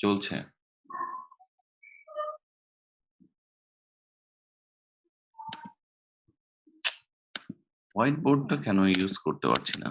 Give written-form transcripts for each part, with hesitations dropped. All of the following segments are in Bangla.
চলছে। হোয়াইট বোর্ডটা কেন ইউজ করতে পারছি না?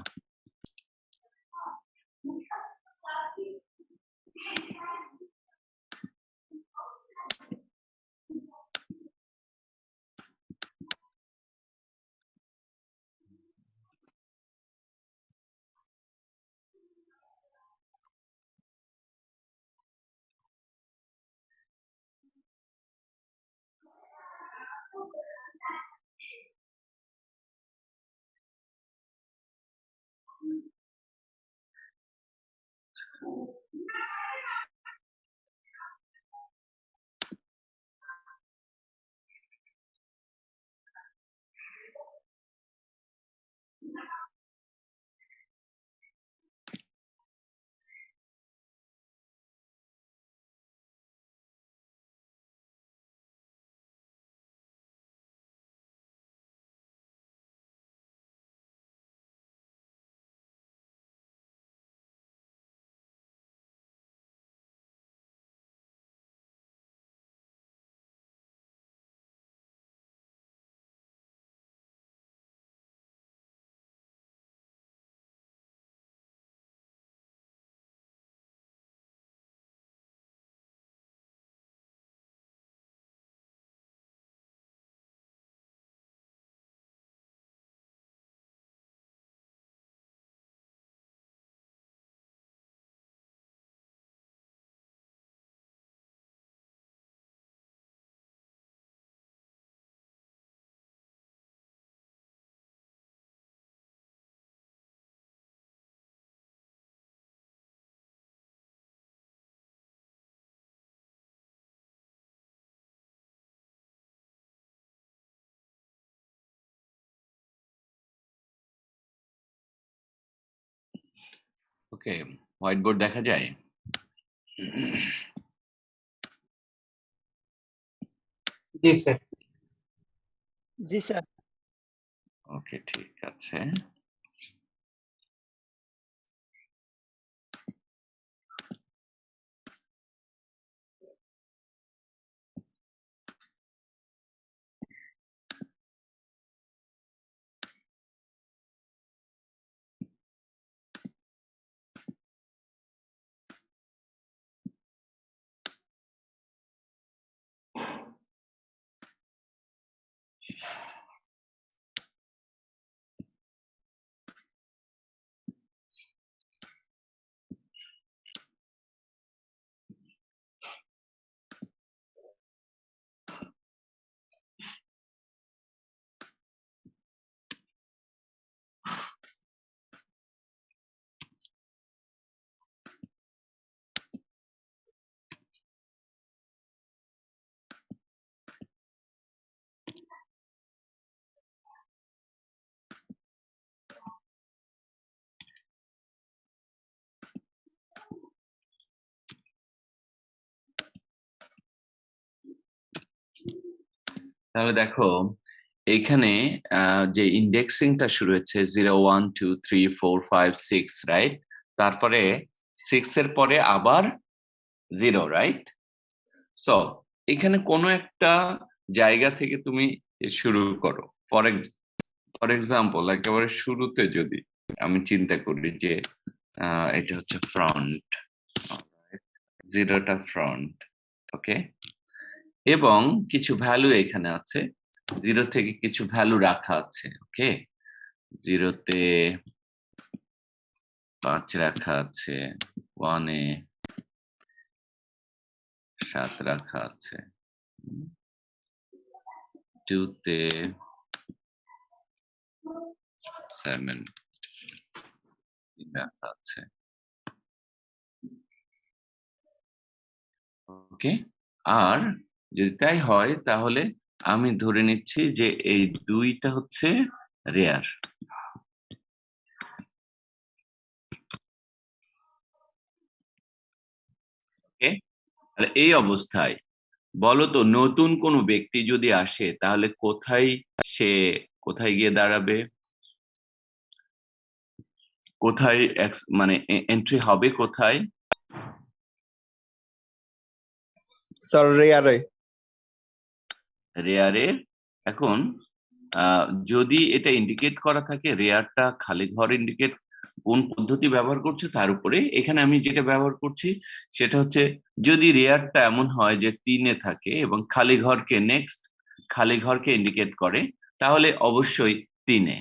ওকে, হোয়াইট বোর্ড দেখা যায়? জি স্যার। জি স্যার। ওকে, ঠিক আছে। তাহলে দেখো, এইখানে যে ইন্ডেক্সিংটা শুরু হচ্ছে 0 1 2 3 4 5 6, রাইট? তারপরে 6 এর পরে আবার 0, রাইট? সো এখানে কোনো একটা জায়গা থেকে তুমি শুরু করো। ফর এক্সাম্পল, একেবারে শুরুতে যদি আমি চিন্তা করি যে এটা হচ্ছে ফ্রন্ট, 0টা ফ্রন্ট, ওকে, এবং কিছু ভ্যালু এখানে আছে, 0 থেকে কিছু ভ্যালু রাখা আছে, ওকে। 0তে 5 রাখা আছে, 1-এ 7 রাখা আছে, 2তে 7 রাখা আছে, ওকে। আর যদি তাই হয় তাহলে আমি ধরে নিচ্ছি যে এই 2টা হচ্ছে রেয়ার, ওকে। তাহলে এই অবস্থায় বলো তো, নতুন কোনো ব্যক্তি যদি আসে তাহলে সে কোথায় গিয়ে দাঁড়াবে? কোথায় মানে এন্ট্রি হবে কোথায়? স্যার রেয়ারে। রেয়ারের এখন যদি এটা ইন্ডিকেট করা থাকে রেয়ারটা খালি ঘর ইন্ডিকেট কোন পদ্ধতি ব্যবহার করছে তার উপরে, এখানে আমি যেটা ব্যবহার করছি সেটা হচ্ছে যদি রেয়ারটা এমন হয় যে 3-এ থাকে এবং খালি ঘরকে খালি ঘরকে ইন্ডিকেট করে, তাহলে অবশ্যই 3-এ।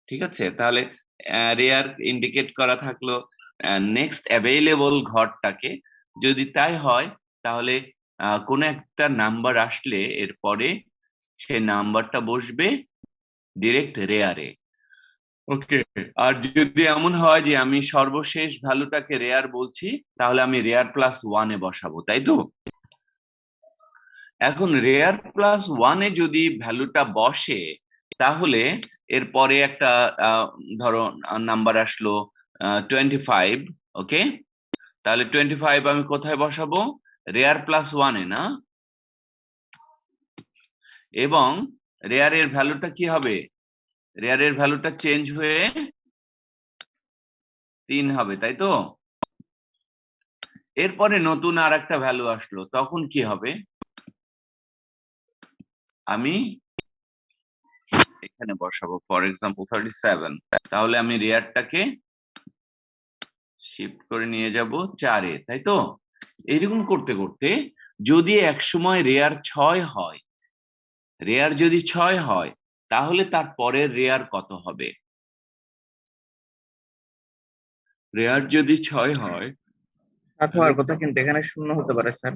ঠিক আছে, তাহলে রেয়ার ইন্ডিকেট করা থাকলো নেক্সট অ্যাভেইলেবল ঘরটাকে, যদি তাই হয় তাহলে কোন একটা নাম্বার আসলে এরপরে সেই নাম্বারটা বসবে ডিরেক্ট রেয়ারে। ওকে, আর যদি এমন হয় যে আমি সর্বশেষ ভ্যালুটাকে রেয়ার বলছি, তাহলে আমি রেয়ার প্লাস 1-এ বসাবো, তাই তো? এখন রেয়ার প্লাস 1-এ যদি ভ্যালুটা বসে, তাহলে এরপরে একটা ধরো নাম্বার আসলো 25। ওকে, তাহলে 25 আমি কোথায় বসাবো? রেয়ার প্লাস 1-এ, না? এবং রেয়ারের ভ্যালুটা কি হবে? রেয়ারের ভ্যালুটা চেঞ্জ হয়ে 3 হবে, তাই তো? এরপরে নতুন আর একটা ভ্যালু আসলো, তখন কি হবে? আমি এখানে বসাবো ফর এক্সাম্পল 37, তাহলে আমি রেয়ারটাকে শিফট করে নিয়ে যাব 4-এ, তাই তো? এইরকম করতে করতে যদি একসময় রেয়ার 6 হয়, রেয়ার যদি 6 হয়, তাহলে তার পরের রেয়ার কত হবে? রেয়ার যদি 6 হয়, 7 হওয়ার কথা, কিন্তু এখানে 0 হতে পারে স্যার।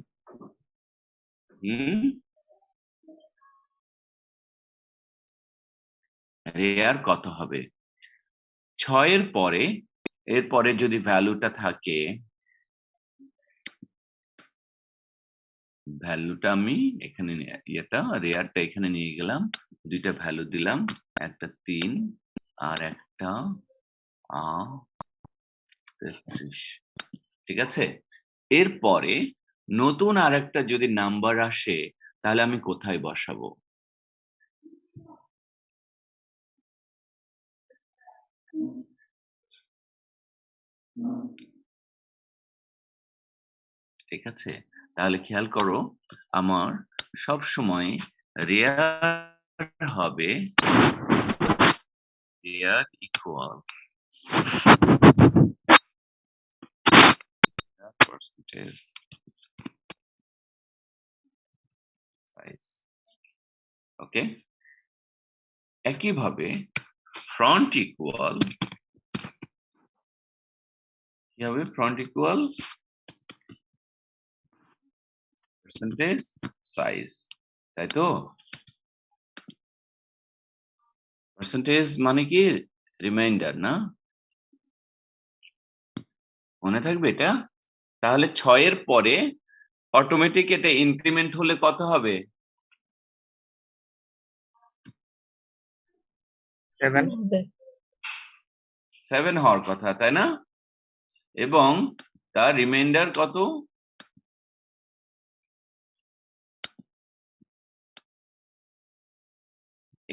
রেয়ার কত হবে? 6-এর পরে, এরপরে যদি ভ্যালুটা থাকে, ভ্যালুটা আমি এখানে এটা রেয়ারটা এখানে নিয়ে গেলাম, দুইটা ভ্যালু দিলাম, একটা 3 আর একটা 33। ঠিক আছে, এরপরে নতুন আর একটা যদি নাম্বার আসে, তাহলে আমি কোথায় বসাবো? ঠিক আছে, তাহলে খেয়াল করো, আমার সব সময় রেয়ার হবে রেয়ার ইকুয়াল পার্সেন্টেজ সাইজ। ওকে, একইভাবে ফ্রন্ট ইকুয়াল কি হবে? ফ্রন্ট ইকুয়াল পার্সেন্টেজ সাইজ, তাই তো? পার্সেন্টেজ মানে কি? রিমাইন্ডার, না? মনে থাকবে এটা? তাহলে 6-এর পরে অটোমেটিক এটা ইনক্রিমেন্ট হলে কত হবে? 7। 7 হওয়ার কথা, তাই না? এবং তার রিমাইন্ডার কত?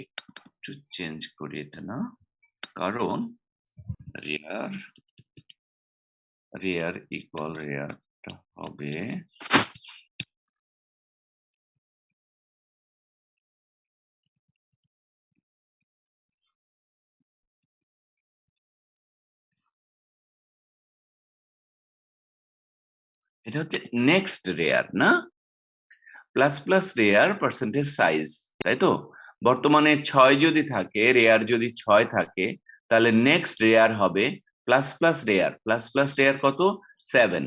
একটু চেঞ্জ করি এটা, না? কারণ রেয়ার ইকুয়াল রেয়ারটা হবে এটা হচ্ছে নেক্সট রেয়ার, না? Plus plus rare percentage size, তাই তো? বর্তমানে 6 যদি থাকে, রেয়ার যদি 6 থাকে, তাহলে নেক্সট রেয়ার হবে plus plus rare. Plus plus rare কত? 7।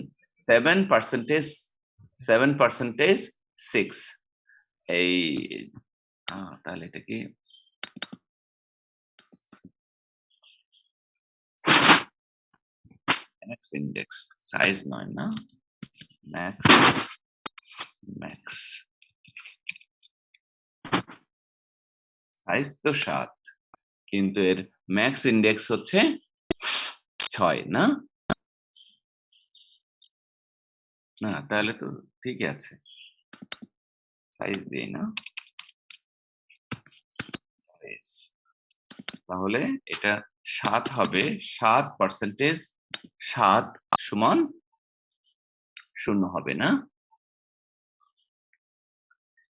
7% 6। এই তাহলে এটা কি ম্যাক্স ইন্ডেক্স, সাইজ নয়, না? ম্যাক্স সাইজ তো 7, কিন্তু এর ম্যাক্স ইন্ডেক্স হচ্ছে 6, না? না, তাহলে তো ঠিকই আছে, সাইজ দিয়ে, না? তাহলে এটা 7 হবে, 7% 7 সমান 0 হবে, না?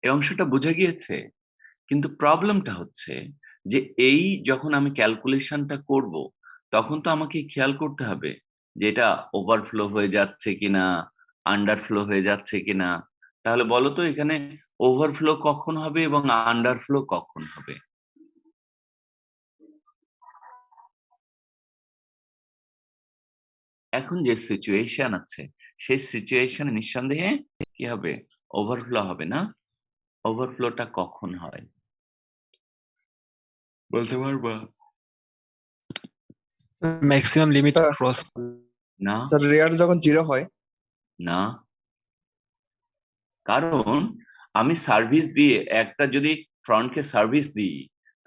এই অংশটা বোঝা গিয়েছে? কিন্তু প্রবলেমটা হচ্ছে যে এই যখন আমি ক্যালকুলেশনটা করব তখন তো আমাকে খেয়াল করতে হবে যে এটা ওভারফ্লো হয়ে যাচ্ছে কিনা, আন্ডারফ্লো হয়ে যাচ্ছে কিনা। তাহলে বলো তো এখানে ওভারফ্লো কখন হবে এবং আন্ডারফ্লো কখন হবে? এখন যে সিচুয়েশন আছে সেই সিচুয়েশনে নিঃসন্দেহে কি হবে? ওভারফ্লো হবে না? ওভারফ্লোটা কখন হয় বলতে পারবা? ম্যাক্সিমাম লিমিট স্যার ক্রস না, স্যার রেয়ার যখন 0 হয় না, কারণ আমি সার্ভিস দিয়ে একটা যদি ফ্রন্টকে সার্ভিস দিই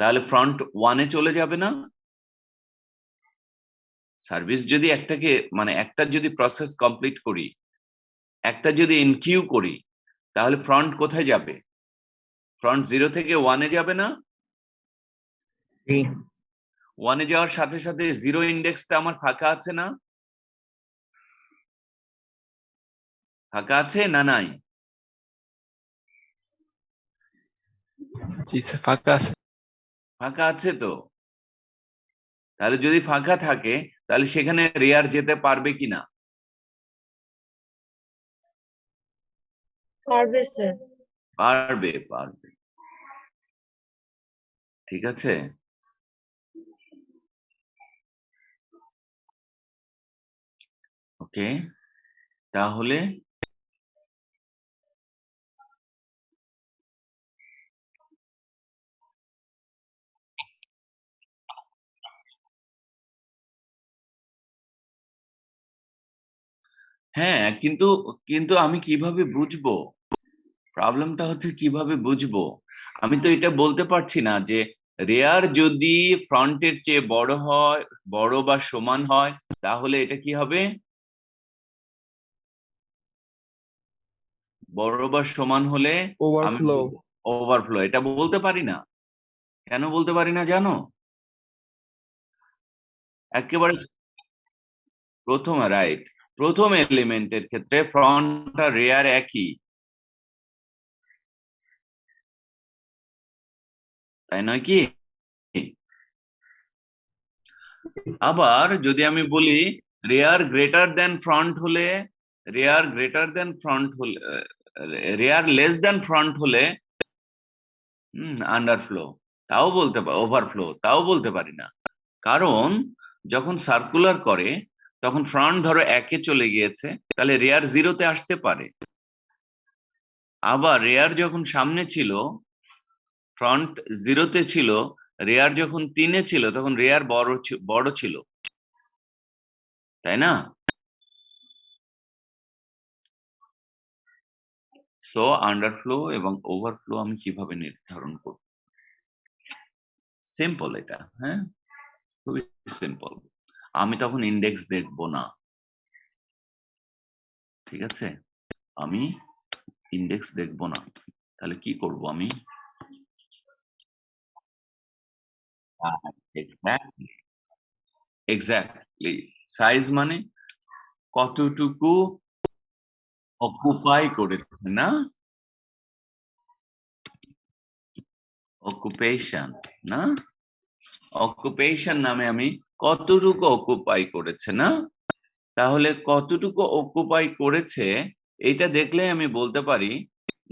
তাহলে ফ্রন্ট ওয়ানে চলে যাবে না? সার্ভিস যদি একটাকে মানে একটা যদি প্রসেস কমপ্লিট করি, একটা যদি ইনকিউ করি, তাহলে ফ্রন্ট কোথায় যাবে? ফ্রন্ট 0 থেকে 1-এ যাবে না? জি 1-এ যাওয়ার সাথে সাথে 0 ইন্ডেক্সটা আমার ফাঁকা আছে না? ফাঁকা আছে না নাই? জি স্যার ফাঁকা আছে। ফাঁকা আছে তো। তাহলে যদি ফাঁকা থাকে তাহলে সেখানে রেয়ার যেতে পারবে কিনা? পারবে স্যার। পারবে, পারবে। ঠিক আছে? ওকে, তাহলে হ্যাঁ, কিন্তু কিন্তু আমি কিভাবে বুঝবো? প্রবলেমটা হচ্ছে কিভাবে বুঝবো? আমি তো এটা বলতে পারছি না যে রেয়ার যদি ফ্রন্টের চেয়ে বড় হয়, বড় বা সমান হয়, তাহলে এটা কি হবে? বড় বা সমান হলে আমি ওভারফ্লো ওভারফ্লো, এটা বলতে পারি না। কেন বলতে পারি না জানো? একেবারে প্রথম রাইট, প্রথম এলিমেন্টের ক্ষেত্রে ফ্রন্ট আর রেয়ার একই, তাই নয় কি? আবার যদি আমি বলি রেয়ার গ্রেটার দেন ফ্রন্ট হলে, রেয়ার গ্রেটার দেন ফ্রন্ট হলে, রেয়ার লেস দেন ফ্রন্ট হলে আন্ডারফ্লো, তাও বলতে ওভারফ্লো তাও বলতে পারি না। কারণ যখন সার্কুলার করে তখন ফ্রন্ট ধরো 1-এ চলে গিয়েছে, তাহলে রেয়ার 0-তে আসতে পারে। আবার রেয়ার যখন সামনে ছিল, ফ্রন্ট 0-তে ছিল, রেয়ার যখন 3-এ ছিল তখন রেয়ার বড় ছিল, তাই না? সো আন্ডারফ্লো এবং ওভারফ্লো আমি কিভাবে নির্ধারণ করব? সিম্পল এটা, হ্যাঁ, খুবই সিম্পল। আমি তখন ইন্ডেক্স দেখব না, ঠিক আছে? আমি ইন্ডেক্স দেখব না। তাহলে কি করব আমি? এক্স্যাক্টলি, সাইজ মানে কতটুকু অকুপাই করেছে না? অকুপেশন না? অকুপেশন নামে আমি কতটুকু অকুপাই করেছে না? তাহলে কতটুকু অকুপাই করেছে এটা দেখলে আমি বলতে পারি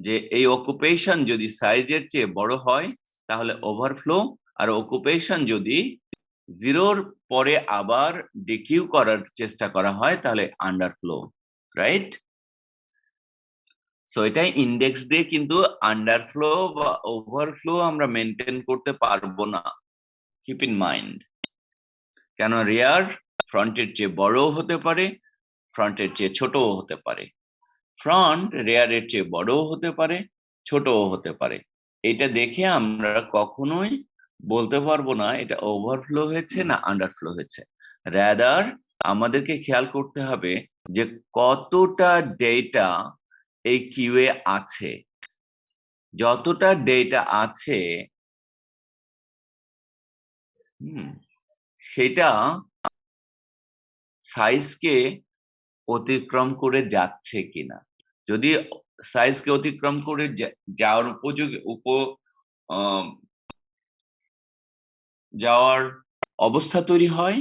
যে এই অকুপেশন যদি সাইজের চেয়ে বড় হয় তাহলে ওভারফ্লো, আর অকুপেশন যদি 0-র পরে আবার ডিকিউ করার চেষ্টা করা হয় তাহলে আন্ডারফ্লো, রাইট? সো এটাই ইন্ডেক্স দিয়ে কিন্তু আন্ডারফ্লো বা ওভারফ্লো আমরা মেনটেন করতে পারবো না, কিপ ইন মাইন্ড। কেন? রেয়ার ফ্রন্টের চেয়ে বড়ও হতে পারে, ফ্রন্টের চেয়ে ছোটও হতে পারে। ফ্রন্ট রেয়ারের চেয়ে বড়ও হতে পারে, ছোটও হতে পারে। এটা দেখে আমরা কখনোই বলতে পারবো না এটা ওভারফ্লো হয়েছে না আন্ডারফ্লো হয়েছে। রাদার আমাদেরকে খেয়াল করতে হবে যে কতটা ডেটা এই কিউয়ে আছে। যতটা ডেটা আছে সেটা সাইজকে অতিক্রম করে যাচ্ছে কিনা। যদি সাইজকে অতিক্রম করে যাওয়ার উপযোগী যাওয়ার অবস্থা তৈরি হয়,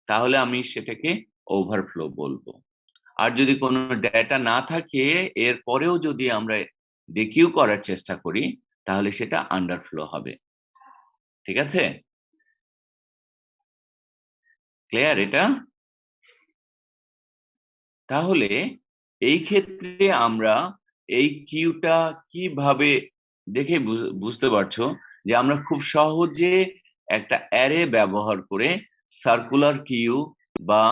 তাহলে আমি সেটাকে ওভারফ্লো বলবো। আর যদি কোনো ডেটা না থাকে, এরপরেও যদি আমরা ডিকিউ করার চেষ্টা করি, তাহলে সেটা আন্ডারফ্লো হবে। ঠিক আছে, ক্লিয়ার এটা? তাহলে এই ক্ষেত্রে আমরা এই কিউটা কিভাবে দেখে বুঝতে পারছো যে আমরা খুব সহজে একটা অ্যারে ব্যবহার করে সার্কুলার কিউ বা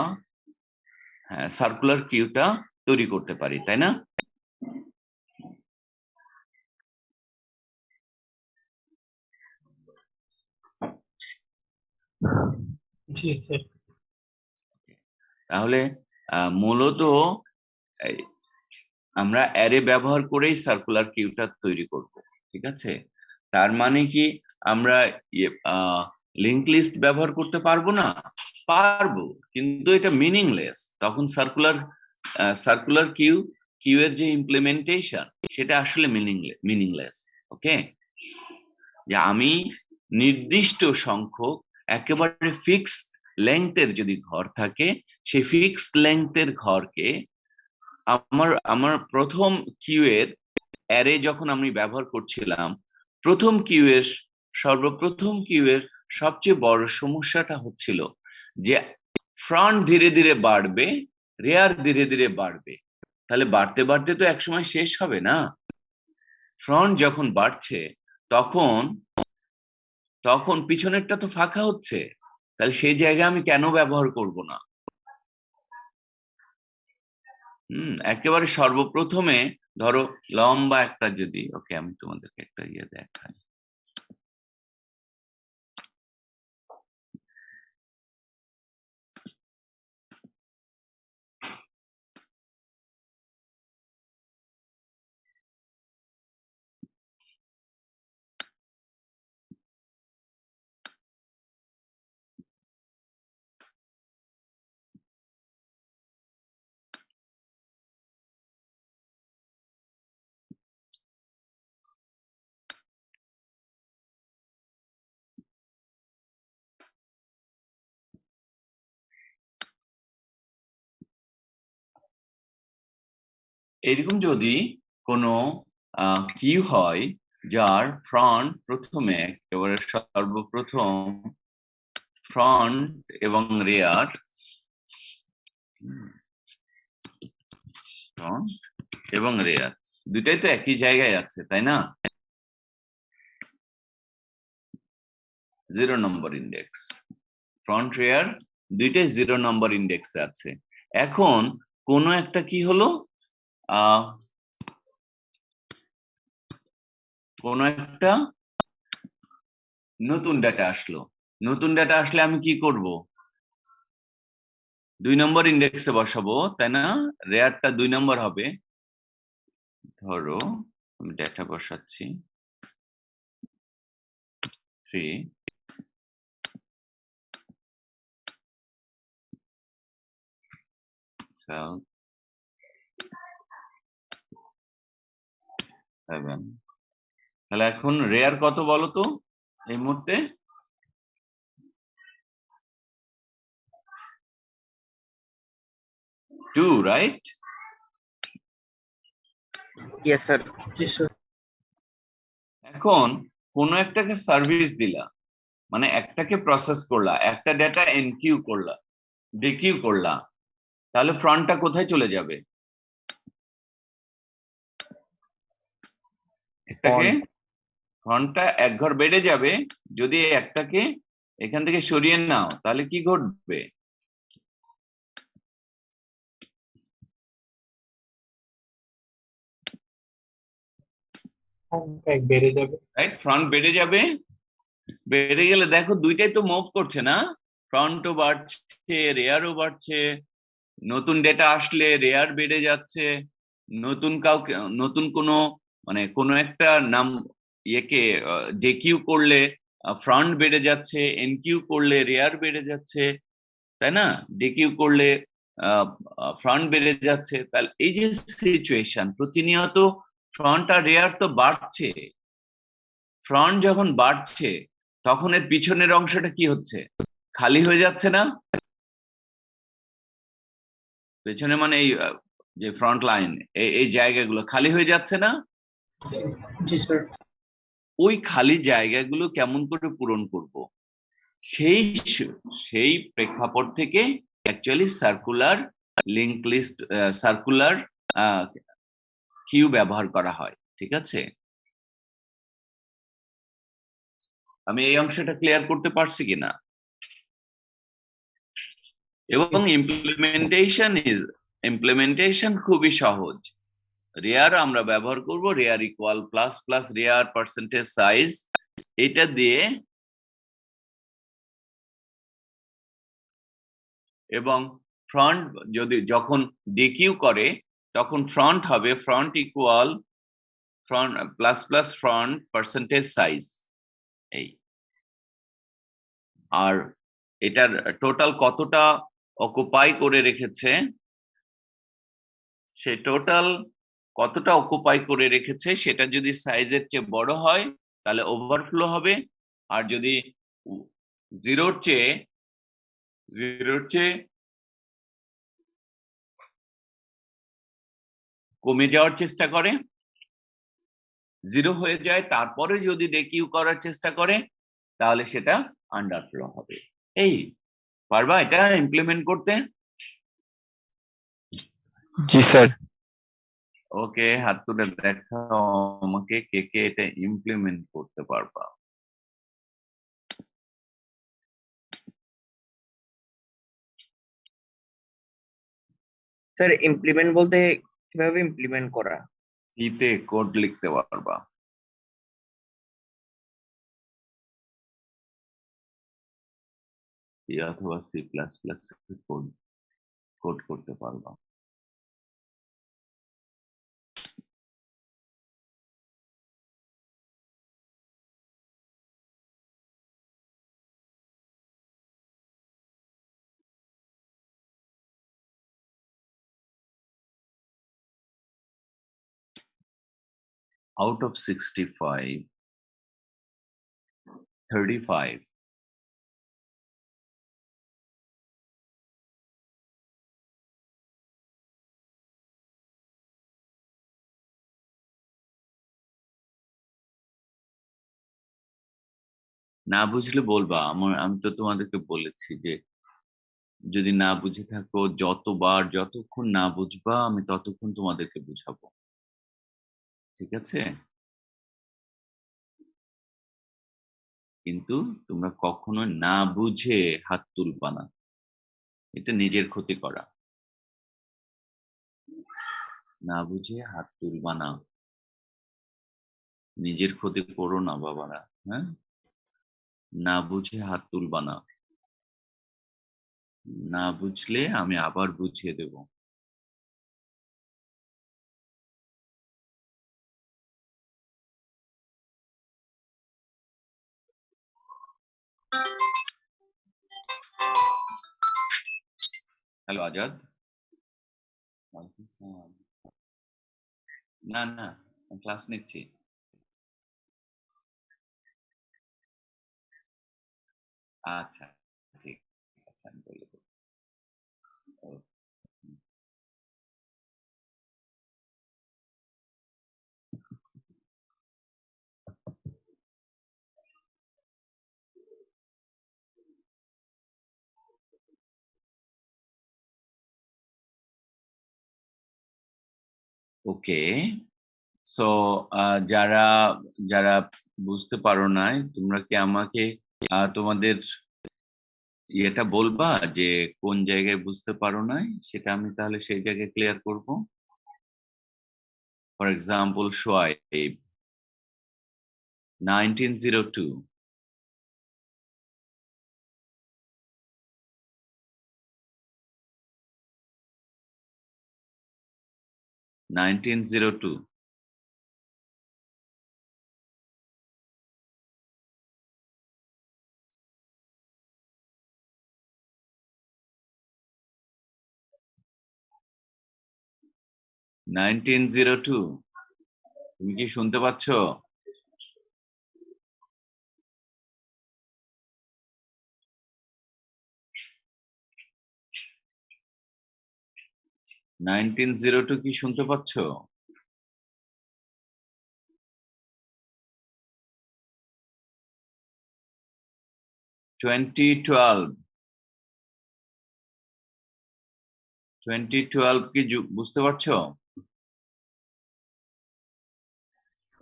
সার্কুলার কিউটা তৈরি করতে পারি, তাই না? জি স্যার। তাহলে মূলত এই আমরা অ্যারে ব্যবহার করেই সার্কুলার কিউটা তৈরি করব। ঠিক আছে, তার মানে কি আমরা লিংক লিস্ট ব্যবহার করতে পারবো না? পারবো, কিন্তু এটা মিনিংলেস। তখন সার্কুলার কিউ এর যে ইমপ্লিমেন্টেশন, সেটা আসলে মিনিংলেস। ওকে, যে আমি নির্দিষ্ট সংখ্যক একেবারে ফিক্সড লেংথের যদি ঘর থাকে, সেই ফিক্সড লেংথের ঘরকে আমার প্রথম কিউ এর অ্যারে যখন আমি ব্যবহার করছিলাম, সর্বপ্রথম কিউ এর সবচেয়ে বড় সমস্যাটা হচ্ছিল যে ফ্রন্ট ধীরে ধীরে বাড়বে, রেয়ার ধীরে ধীরে বাড়বে। তাহলে বাড়তে বাড়তে তো একসময় শেষ হবে না? ফ্রন্ট যখন বাড়ছে তখন পিছনেরটা তো ফাঁকা হচ্ছে, তাহলে সেই জায়গায় আমি কেন ব্যবহার করব না? একেবারে সর্বপ্রথমে ধরো লম্বা একটা যদি, ওকে আমি তোমাদেরকে একটা ইয়ে দেখাই। এরকম যদি কোনো কিউ হয় যার ফ্রন্ট প্রথমে একেবারে সর্বপ্রথম ফ্রন্ট এবং রেয়ার, ফ্রন্ট এবং রেয়ার দুটাই তো একই জায়গায় আছে, তাই না? 0 নম্বর ইন্ডেক্স, ফ্রন্ট রেয়ার দুইটাই 0 নম্বর ইন্ডেক্সে আছে। এখন কোনো একটা কি হলো, কোনো একটা নতুন ডাটা আসলো। নতুন ডাটা আসলে আমি কি করব? 2 নম্বর ইন্ডেক্সে বসাবো, তাই না? রেয়ারটা 2 নম্বর হবে। ধরো আমি ডাটা বসাচ্ছি 3, 12, 7। তাহলে এখন রেয়ার কত বলো তো এই মুহূর্তে? 2, রাইট? Yes, sir. জি স্যার। এখন কোন একটাকে সার্ভিস দিলা, মানে একটাকে প্রসেস করলা, একটা ডেটা এনকিউ করলা, ডিকিউ করলা, তাহলে ফ্রন্টটা কোথায় চলে যাবে? একটাকে ফ্রন্টটা এক ঘর বেড়ে যাবে। যদি একটাকে এখান থেকে সরিয়ে নাও, তাহলে কি ঘটবে? এক বেড়ে যাবে। রাইট, ফ্রন্ট বেড়ে যাবে। বেড়ে গেলে দেখো দুইটাই তো মুভ করছে না? ফ্রন্টও বাড়ছে, রেয়ারও বাড়ছে। নতুন ডেটা আসলে রেয়ার বেড়ে যাচ্ছে, নতুন কোনো মানে কোনো একটা নাম ইয়েকে ডেকিউ করলে ফ্রন্ট বেড়ে যাচ্ছে, এনকিউ করলে রেয়ার বেড়ে যাচ্ছে, তাই না? ডেকিউ করলে ফ্রন্ট বেড়ে যাচ্ছে, তাহলে এই যে সিচুয়েশন প্রতিনিয়ত ফ্রন্ট আর রেয়ার তো বাড়ছে, ফ্রন্ট যখন বাড়ছে তখন এর পিছনের অংশটা কি হচ্ছে, খালি হয়ে যাচ্ছে না? পেছনে মানে এই যে ফ্রন্ট লাইন, এই জায়গাগুলো খালি হয়ে যাচ্ছে না? জি স্যার। ওই খালি জায়গাগুলো কেমন করে পূরণ করব, সেই সেই প্রেক্ষাপট থেকে actually circular link list, circular queue ব্যবহার করা হয়। ঠিক আছে, আমি এই অংশটা ক্লিয়ার করতে পারছি কিনা? এবং ইমপ্লিমেন্টেশন খুবই সহজ। রেয়ার আমরা ব্যবহার করব, rare equal plus plus rare percentage size, এটা দিয়ে, এবং ফ্রন্ট যদি যখন ডিকিউ করে তখন ফ্রন্ট হবে front equal front plus plus front percentage size. এই আর এটার টোটাল কতটা অকুপাই করে রেখেছে, সে টোটাল কতটা অকুপাই করে রেখেছে সেটা যদি সাইজের চেয়ে বড় হয় তাহলে ওভারফ্লো হবে, আর যদি জিরোর চেয়ে কমে যাওয়ার চেষ্টা করে, জিরো হয়ে যায়, তারপরে যদি ডেকিউ করার চেষ্টা করে তাহলে সেটা আন্ডারফ্লো হবে। এই পারবা এটা ইমপ্লিমেন্ট করতে? জি স্যার। ওকে, হাত তুলে দেখাও আমাকে কে কে এটা ইমপ্লিমেন্ট করতে পারবা। স্যার ইমপ্লিমেন্ট বলতে কিভাবে ইমপ্লিমেন্ট করা? ইতে কোড লিখতে পারবা? অথবা C plus plus code code করতে পারবা? Out of 65, 35 না বুঝলে বলবা। আমি তো তোমাদেরকে বলেছি যে যদি না বুঝে থাকো, যতক্ষণ না বুঝবা আমি ততক্ষণ তোমাদেরকে বুঝাবো। ঠিক আছে, কিন্তু তোমরা কখনো না বুঝে হাত তুলবা না, এটা নিজের ক্ষতি করা। না বুঝে হাত তুলবা না, নিজের ক্ষতি করো না বাবারা। হ্যাঁ, না বুঝে হাত তুলবা না, না বুঝলে আমি আবার বুঝিয়ে দেব। হ্যালো আজাদ। না না, ক্লাস নিচ্ছি। আচ্ছা, ঠিক আছে, আমি বলে দেবো। ওকে, সো যারা যারা বুঝতে পারো নাই তোমরা কি আমাকে তোমাদের ইয়েটা বলবা যে কোন জায়গায় বুঝতে পারো নাই, সেটা আমি তাহলে সেই জায়গায় ক্লিয়ার করব। For example Soaib 1902, nineteen zero two 1902 তুমি কি শুনতে পাচ্ছ? কি শুনতে পাচ্ছ? টোয়েন্টি টুয়েলভ কি বুঝতে পারছো?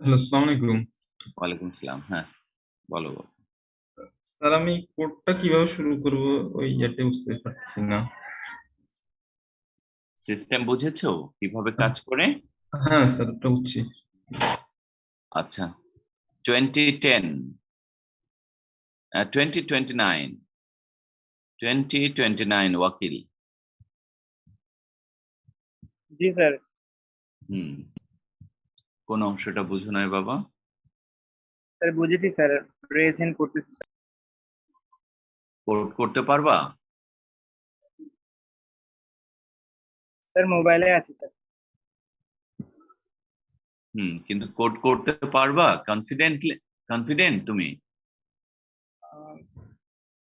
হ্যালো, আসসালামু আলাইকুম। ওয়ালাইকুম সালাম। হ্যাঁ, বলো বলো। স্যার, আমি কোডটা কিভাবে শুরু করব ওই ইয়েতে বুঝতে পারতেছি না। সিস্টেম বুঝেছো কিভাবে কাজ করে? হ্যাঁ স্যার, ওটা বুঝছি। আচ্ছা, 2010 2029 ওয়াকিল। জি স্যার। হুম, কোন অংশটা বুঝো নাই বাবা? স্যার বুঝেছি স্যার, প্রেজেন্ট করতেছি স্যার। কোড করতে পারবা? স্যার মোবাইলে আছে স্যার। কিন্তু কোড করতে পারবা? কনফিডেন্ট তুমি? আহ,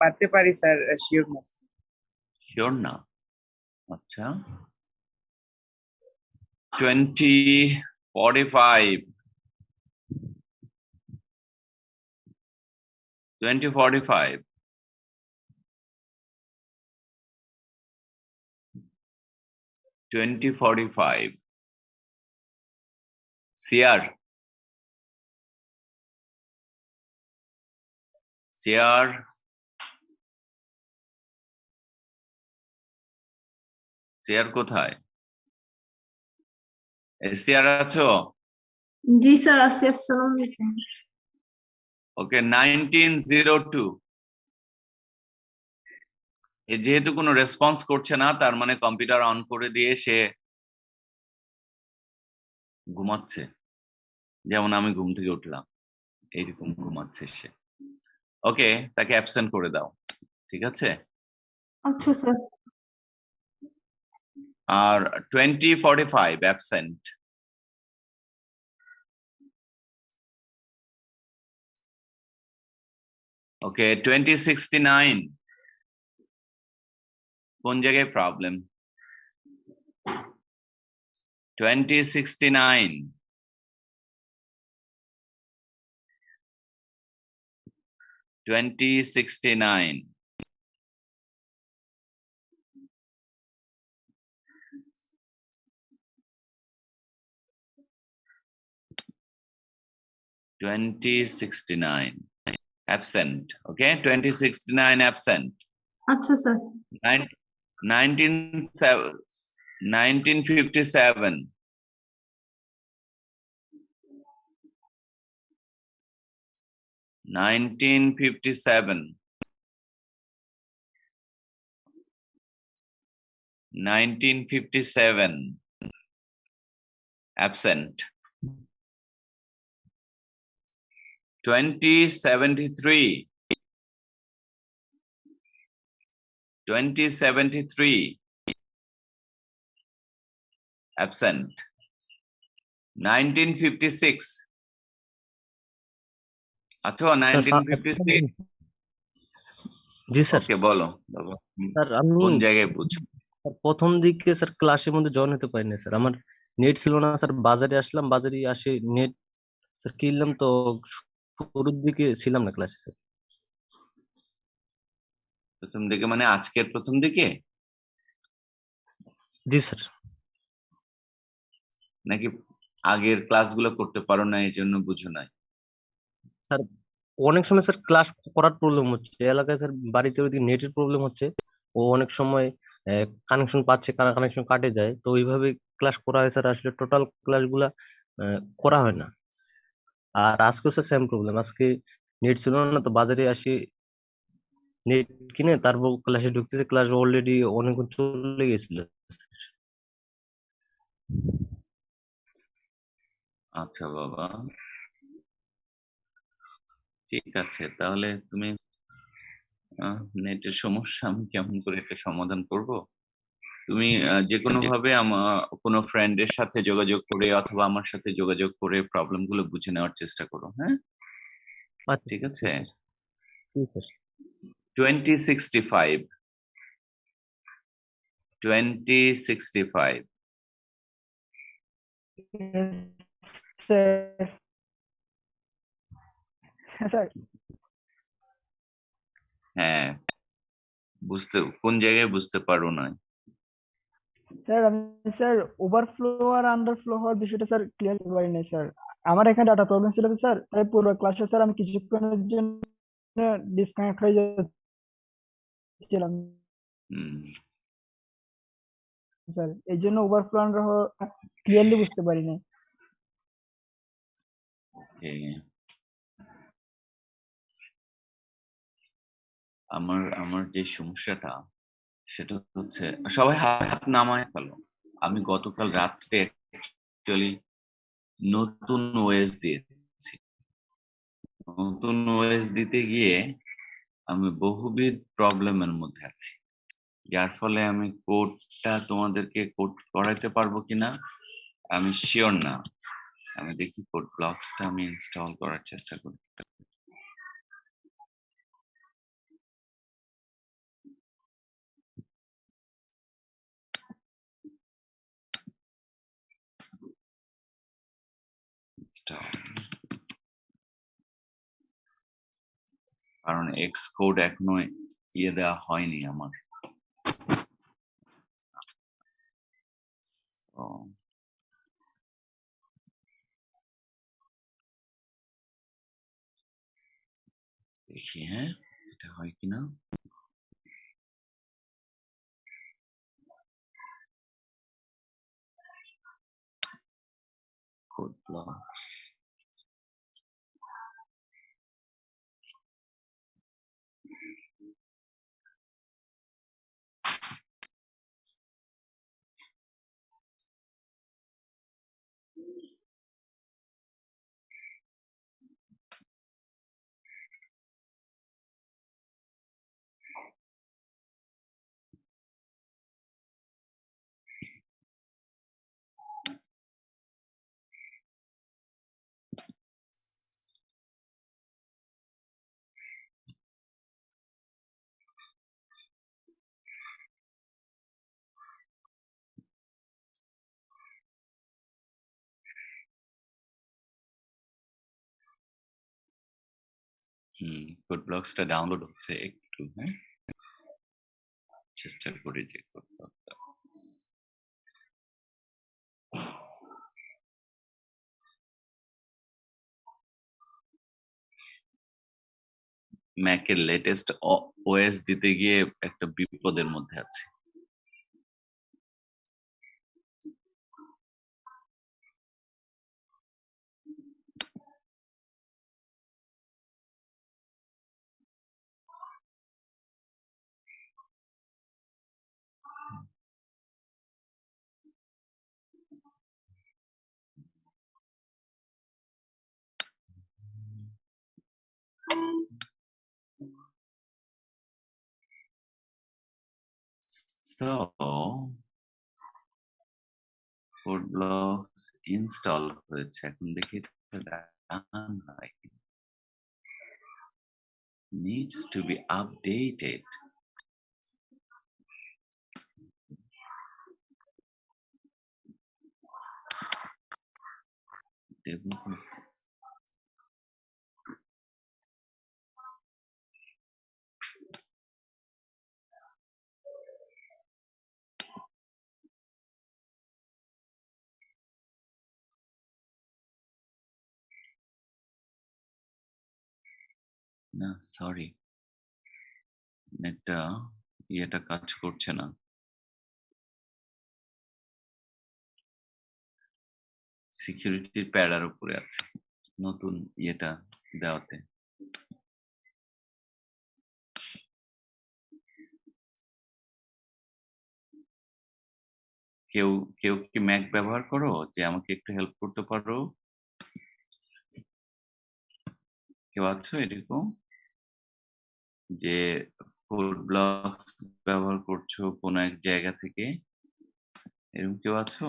পারতে পারি স্যার, শিওর না স্যার। শিওর না? আচ্ছা, 2045 2045 2045 সিআর সিআর সিআর কোথায়? এসিআর আছো? জি স্যার, আছি। আসসালামু আলাইকুম। ওকে, 1902। যেহেতু কোনো রেসপন্স করছে না, তার মানে কম্পিউটার অন করে দিয়ে সে ঘুমাচ্ছে। যেমন আমি ঘুম থেকে উঠলাম, এইরকম ঘুমাচ্ছে সে। ওকে, তাকে অ্যাবসেন্ট করে দাও, ঠিক আছে? আচ্ছা স্যার। আর 2045 অ্যাবসেন্ট। ওকে, 2069 কোন জায়গায় প্রবলেম? 2069 2069 2069 absent. Okay, 2069 absent. আচ্ছা স্যার। 1957 1957 1957 absent. 2073 2073 absent. 1956 আচ্ছা, 1953। জি স্যার। ওকে, বলো বাবা। স্যার আমি কোন জায়গায় বুঝছো? স্যার প্রথম দিকে স্যার ক্লাসের মধ্যে জয়েন হতে পারিনি স্যার, আমার নেট ছিল না স্যার। বাজারে আসলাম, বাজারে আসে নেট স্যার কিনলাম, তো শুরুর দিকে ছিলাম না ক্লাসে স্যার। প্রথম দিকে মানে আজকের প্রথম দিকে, জি স্যার। নাকি আগের ক্লাসগুলো করতে পারো না এই জন্য বুঝো নাই? স্যার অনেক সময় স্যার ক্লাস করার প্রবলেম হচ্ছে এলাকায় স্যার, বাড়িতে ওইদিকে নেটের প্রবলেম হচ্ছে। ও অনেক সময় কানেকশন পাচ্ছে, কানেকশন কাটে যায়, তো ওইভাবে ক্লাস করা হয় স্যার। আসলে টোটাল ক্লাসগুলা করা হয় না। আর আজকে স্যার সেম প্রবলেম, আজকে নেট ছিল না, তো বাজারে আসি নেট কিনে তারপর ক্লাসে ঢুকতেছে, ক্লাস অলরেডি অনেকক্ষণ চলে গেছিল। আচ্ছা বাবা, ঠিক আছে। তাহলে তুমি নেটের সমস্যা আমি কেমন করে এটা সমাধান করব? তুমি যে কোনো ভাবে আমার কোনো ফ্রেন্ডের সাথে যোগাযোগ করে অথবা আমার সাথে যোগাযোগ করে প্রবলেম গুলো বুঝে নেওয়ার চেষ্টা করো, হ্যাঁ? আচ্ছা ঠিক আছে। জি স্যার 2065 2065 স্যার স্যার হ্যাঁ, কোন জায়গায় বুঝতে পারো না? স্যার আমি স্যার ওভারফ্লো আর আন্ডারফ্লো হওয়ার বিষয়টা স্যার ক্লিয়ার করতে পারি নাই স্যার। আমার এখানে ডাটা প্রবলেম ছিল তো স্যার, তাই পুরো ক্লাসে স্যার আমি কিছুক্ষণের জন্য ডিসকানেক্ট হয়ে যাচ্ছিলাম হুম, স্যার, এই জন্য ওভারফ্লো আন্ডার ক্লিয়ারলি বুঝতে পারি নাই। okay. আমার যে সমস্যাটা সেটা হচ্ছে, সবাই হাত নামায় ফেলো। আমি গতকাল রাত্রে অ্যাকচুয়ালি নতুন ওএস দিয়েছি। নতুন ওএস দিতে গিয়ে আমি বহুবিধ প্রবলেমের মধ্যে আছি, যার ফলে আমি কোডটা তোমাদেরকে কোড করাইতে পারবো কিনা আমি শিওর না। আমি দেখি কোড ব্লকসটা আমি ইনস্টল করার চেষ্টা করি। Install। কারণ এক্স কোড এখনো দেওয়া হয়নি আমার। তো দেখি, হ্যাঁ, এটা হয় কিনা। কোড ব্লকস, কোড ব্লকসটা ডাউনলোড হচ্ছে একটু, হ্যাঁ, চেষ্টা করি যে কোড ব্লকটা। ম্যাকের লেটেস্ট ওএস দিতে গিয়ে একটা বিপদের মধ্যে আছে। So কোড ব্লকস ইনস্টল হয়েছে, এখন দেখি রান হয় কিনা। Needs to be updated. Development. না সরি, নেটটা ইয়েটা কাজ করছে না। সিকিউরিটির প্যাডার উপরে আছে নতুন ইয়েটা দেওয়াতে। কেউ কেউ কি ম্যাক ব্যবহার করো যে আমাকে একটু হেল্প করতে পারো? কেউ আছো এরকম যে কোড ব্লকস ব্যবহার করছো কোনো এক জায়গা থেকে? এরকম কেউ আছো?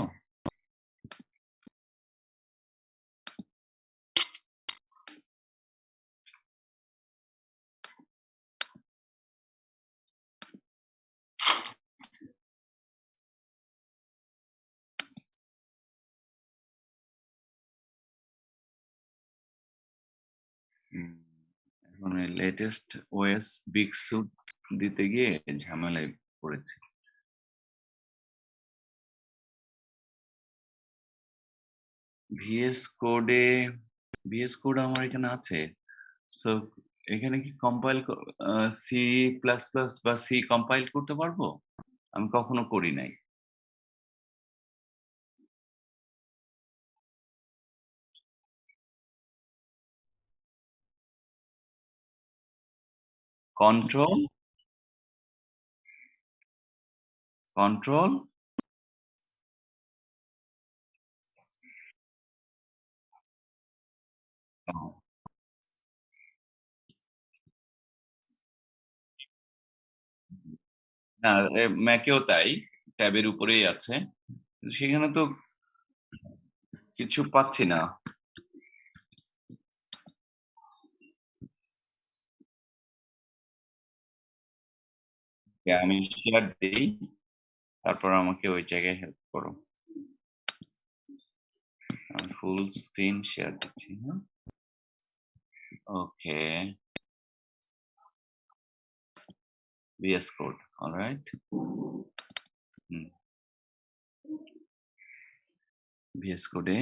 এখন লেটেস্ট ওএস বিগ স্যুট দিতে গিয়ে ঝামেলায় পড়েছি। ভিএস কোড আমার এখানে আছে। সো এখানে কি কম্পাইল সি প্লাস প্লাস বা সি কম্পাইল করতে পারবো? আমি কখনো করি নাই। কন্ট্রোল কন্ট্রোল না, ম্যাকেও তাই, ট্যাবের উপরেই আছে, সেখানে তো কিছু পাচ্ছি না। আমি শেয়ার দিই, তারপর আমাকে ওই জায়গায় হেল্প করো। আমি ফুল স্ক্রিন শেয়ার দিচ্ছি। হ্যাঁ, ওকে, VS Code, alright. VS Code এ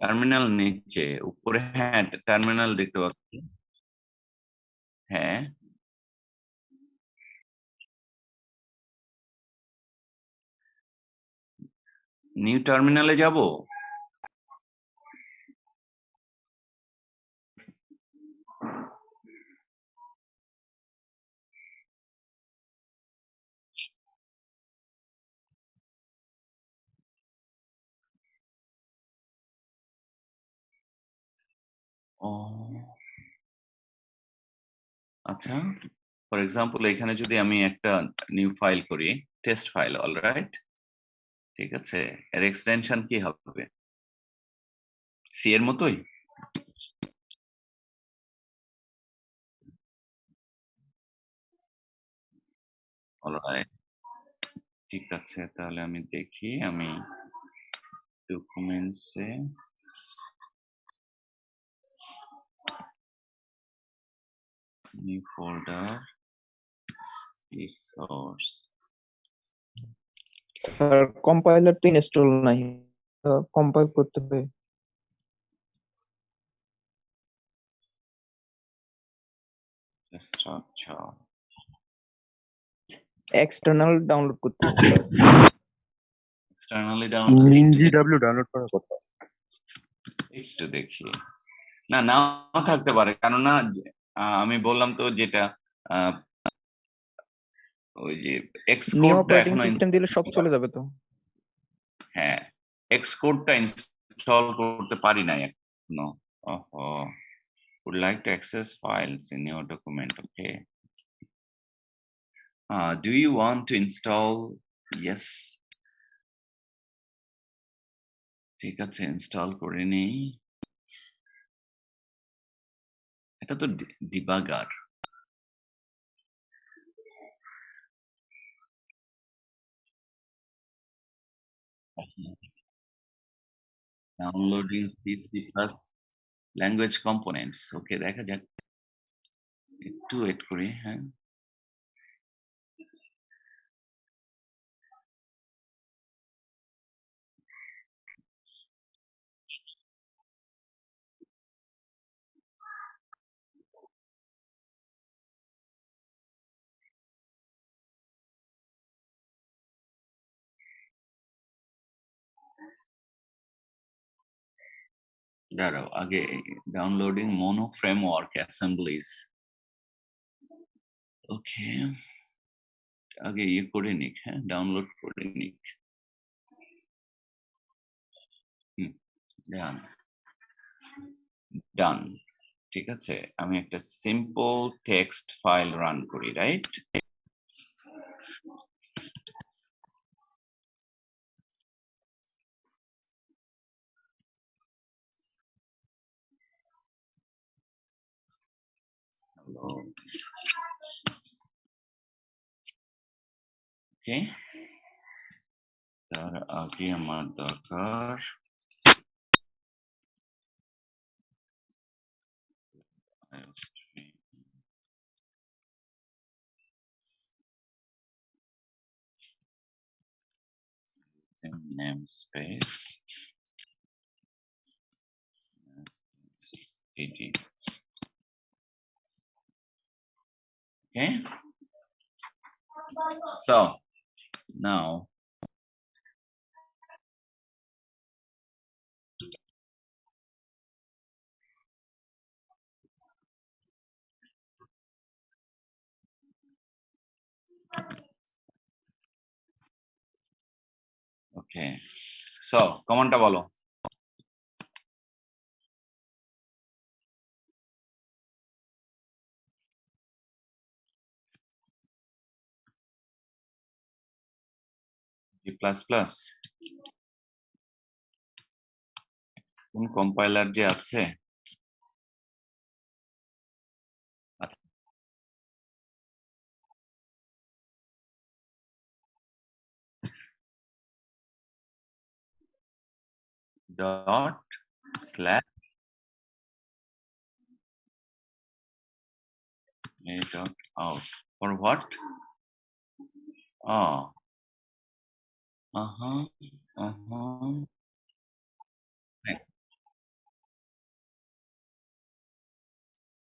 টার্মিনাল নিচে উপরে, হ্যাঁ টার্মিনাল দেখতে পাচ্ছি। হ্যাঁ, নিউ টার্মিনালে যাব। ও আচ্ছা, ফর এক্সাম্পল এখানে যদি আমি একটা নিউ ফাইল করি, টেস্ট ফাইল, অলরাইট, ঠিক আছে, এর এক্সটেনশন কি হবে? সি এর মতোই? অলরাইট, ঠিক আছে, তাহলে আমি দেখি, আমি ডকুমেন্টসে new folder resource, sir compiler তো ইনস্টল নাই, কম্পাইল করতে হবে। স্ট্রাকচার, এক্সটার্নাল ডাউনলোড করতে হবে। এক্সটার্নালি ডাউনলোড, WinGW ডাউনলোড করার কথা। একটু দেখি। না, নাও থাকতে পারে, কেননা আমি বললাম তো যেটা ওই যে এক্স নিউ কোডটা অপারেটিং এখনো সিস্টেম দিলে সব চলে যাবে তো। হ্যাঁ, এক্স কোডটা ইনস্টল করতে পারি না এখনো। ওহো, would like to access files in your document, okay. Do you want to install? Yes, ঠিক আছে, ইনস্টল করে নেই। এটা তো debugger. Downloading C++ language components, okay, দেখা যাক, একটু ওয়েট করি। হ্যাঁ, দাঁড়াও, আগে downloading mono framework assemblies, okay, আগে ইয়ে করে নিক, হ্যাঁ, ডাউনলোড করে নিক। ডান ডান, ঠিক আছে, আমি একটা সিম্পল টেক্সট ফাইল রান করি, রাইট? ওকে, তার আগে আমার দরকার namespace ed. Okay, so now okay, so কমান্ডটা বলো। G++ কোন কম্পাইলার যে আছে? আচ্ছা, dot slash a dot out for what? Oh, uh-huh, uh-huh.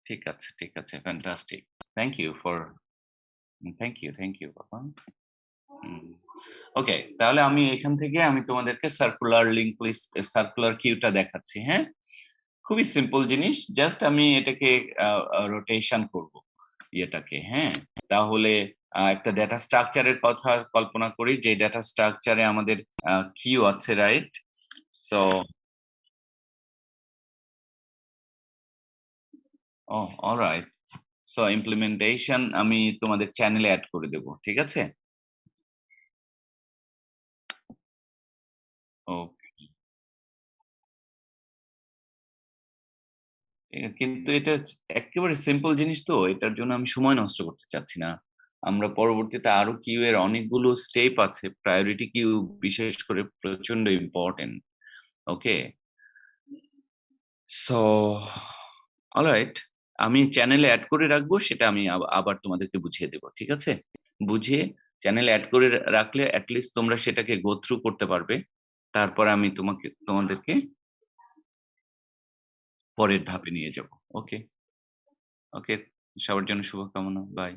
ঠিক আছে, ঠিক আছে, ফ্যান্টাস্টিক। থ্যাংক ইউ বাবা। ওকে, তাহলে আমি এখান থেকে আমি তোমাদেরকে সার্কুলার লিংক লিস্ট, সার্কুলার কিউটা দেখাচ্ছি। হ্যাঁ, খুবই সিম্পল জিনিস, জাস্ট আমি এটাকে রোটেশন করব ইয়েটাকে। হ্যাঁ, তাহলে একটা ডেটা স্ট্রাকচারের কথা কল্পনা করি, যে ডেটা স্ট্রাকচারে আমাদের কিউ আছে, right? So alright, so implementation আমি তোমাদের চ্যানেলে অ্যাড করে দেব, ঠিক আছে? ওকে, কিন্তু এটা একেবারে সিম্পল জিনিস, তো এটার জন্য আমি সময় নষ্ট করতে চাচ্ছি না। আমরা পরবর্তীতে আরো কিউ এর অনেকগুলো স্টেপ আছে, প্রায়োরিটি কিউ বিশেষ করে প্রচন্ড ইম্পর্টেন্ট। ওকে, সো অলরাইট, আমি চ্যানেলে অ্যাড করে রাখবো, সেটা আমি আবার তোমাদেরকে বুঝিয়ে দেব, ঠিক আছে? বুঝিয়ে চ্যানেলে অ্যাড করে রাখলে অ্যাটলিস্ট তোমরা সেটাকে গো থ্রু করতে পারবে। তারপর আমি তোমাদেরকে পরের ধাপে নিয়ে যাব। ওকে, ওকে, সবার জন্য শুভকামনা, বাই।